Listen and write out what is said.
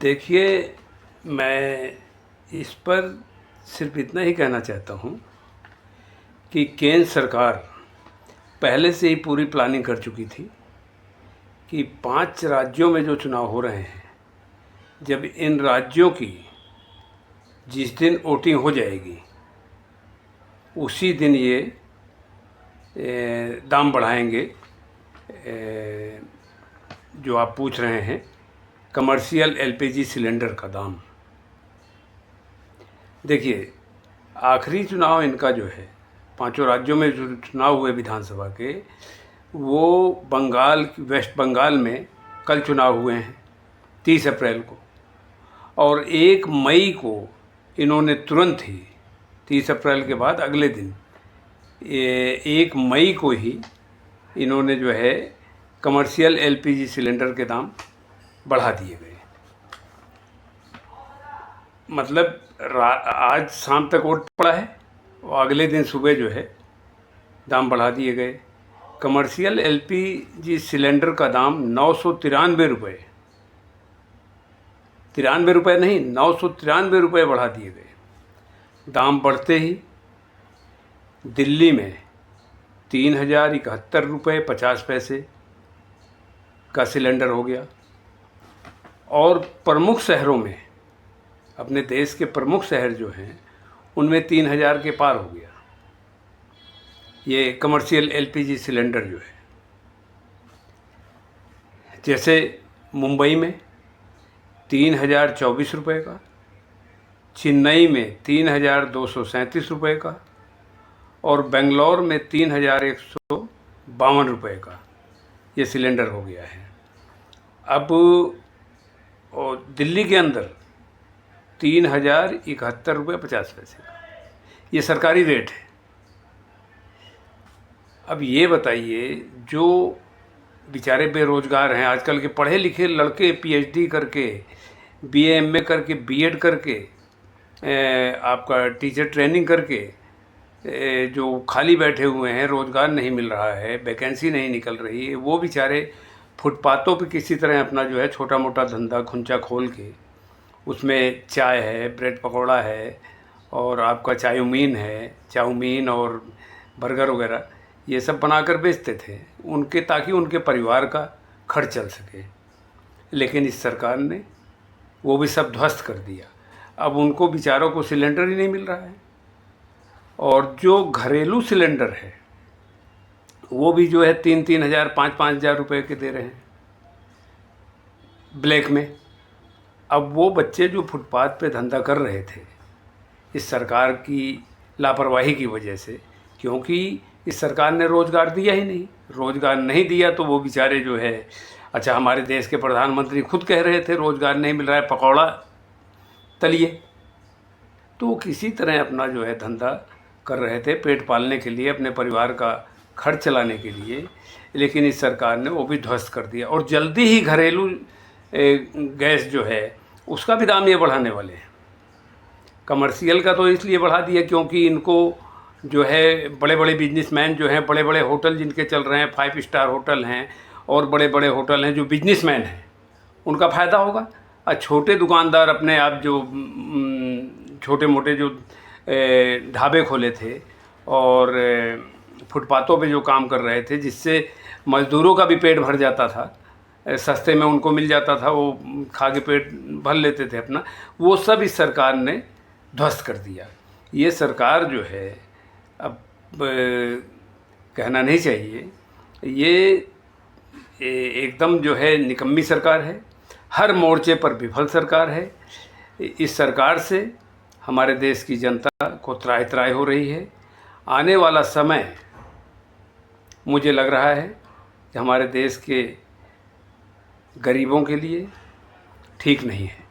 देखिए, मैं इस पर सिर्फ इतना ही कहना चाहता हूँ कि केंद्र सरकार पहले से ही पूरी प्लानिंग कर चुकी थी कि 5 राज्यों में जो चुनाव हो रहे हैं, जब इन राज्यों की जिस दिन वोटिंग हो जाएगी उसी दिन ये दाम बढ़ाएंगे। जो आप पूछ रहे हैं, कमर्शियल एलपीजी सिलेंडर का दाम। देखिए, आखिरी चुनाव इनका जो है 5 राज्यों में जो चुनाव हुए विधानसभा के, वो वेस्ट बंगाल में कल चुनाव हुए हैं 30 अप्रैल को, और 1 मई को इन्होंने तुरंत ही 30 अप्रैल के बाद अगले दिन 1 मई को ही इन्होंने जो है कमर्शियल एलपीजी सिलेंडर के दाम बढ़ा दिए गए। मतलब आज शाम तक वोट पड़ा है और अगले दिन सुबह जो है दाम बढ़ा दिए गए। कमर्शियल एलपीजी सिलेंडर का दाम 993 रुपये, 93 रुपये नहीं, 993 रुपये बढ़ा दिए गए। दाम बढ़ते ही दिल्ली में 3071 रुपये 50 पैसे का सिलेंडर हो गया, और प्रमुख शहरों में, अपने देश के प्रमुख शहर जो हैं उनमें 3000 के पार हो गया ये कमर्शियल एलपीजी सिलेंडर जो है। जैसे मुंबई में 3024 रुपये का, चेन्नई में 3237 रुपये का, और बेंगलोर में 3152 रुपये का ये सिलेंडर हो गया है। अब दिल्ली के अंदर 3071 रुपये 50 पैसे का ये सरकारी रेट है। अब ये बताइए, जो बेचारे बेरोज़गार हैं, आजकल के पढ़े लिखे लड़के पीएचडी करके, बीए एमए करके, बीएड करके, आपका टीचर ट्रेनिंग करके जो खाली बैठे हुए हैं, रोज़गार नहीं मिल रहा है, वैकेंसी नहीं निकल रही है, वो बेचारे फुटपाथों पे किसी तरह अपना जो है छोटा मोटा धंधा खुंचा खोल के, उसमें चाय है, ब्रेड पकौड़ा है, और आपका चाउमीन और बर्गर वगैरह ये सब बनाकर बेचते थे उनके, ताकि उनके परिवार का खर्च चल सके। लेकिन इस सरकार ने वो भी सब ध्वस्त कर दिया। अब उनको बेचारों को सिलेंडर ही नहीं मिल रहा है, और जो घरेलू सिलेंडर है वो भी जो है 3-3 हज़ार 5-5 हज़ार रुपये के दे रहे हैं ब्लैक में। अब वो बच्चे जो फुटपाथ पे धंधा कर रहे थे इस सरकार की लापरवाही की वजह से, क्योंकि इस सरकार ने रोज़गार दिया ही नहीं, रोज़गार नहीं दिया तो वो बेचारे जो है, अच्छा हमारे देश के प्रधानमंत्री खुद कह रहे थे रोज़गार नहीं मिल रहा है, पकौड़ा तलिए, तो वो किसी तरह अपना जो है धंधा कर रहे थे पेट पालने के लिए, अपने परिवार का खर्च चलाने के लिए। लेकिन इस सरकार ने वो भी ध्वस्त कर दिया, और जल्दी ही घरेलू गैस जो है उसका भी दाम ये बढ़ाने वाले हैं। कमर्शियल का तो इसलिए बढ़ा दिया क्योंकि इनको जो है बड़े बड़े बिजनेसमैन जो हैं, बड़े बड़े होटल जिनके चल रहे हैं, 5 स्टार होटल हैं और बड़े बड़े होटल हैं, जो बिजनेसमैन हैं उनका फ़ायदा होगा। और छोटे दुकानदार अपने आप जो छोटे मोटे जो ढाबे खोले थे और फुटपाथों पे जो काम कर रहे थे, जिससे मज़दूरों का भी पेट भर जाता था, सस्ते में उनको मिल जाता था, वो खा के पेट भर लेते थे अपना, वो सब इस सरकार ने ध्वस्त कर दिया। ये सरकार जो है, अब कहना नहीं चाहिए, ये एकदम जो है निकम्मी सरकार है, हर मोर्चे पर विफल सरकार है। इस सरकार से हमारे देश की जनता को त्राहि त्राहि हो रही है। आने वाला समय मुझे लग रहा है कि हमारे देश के गरीबों के लिए ठीक नहीं है।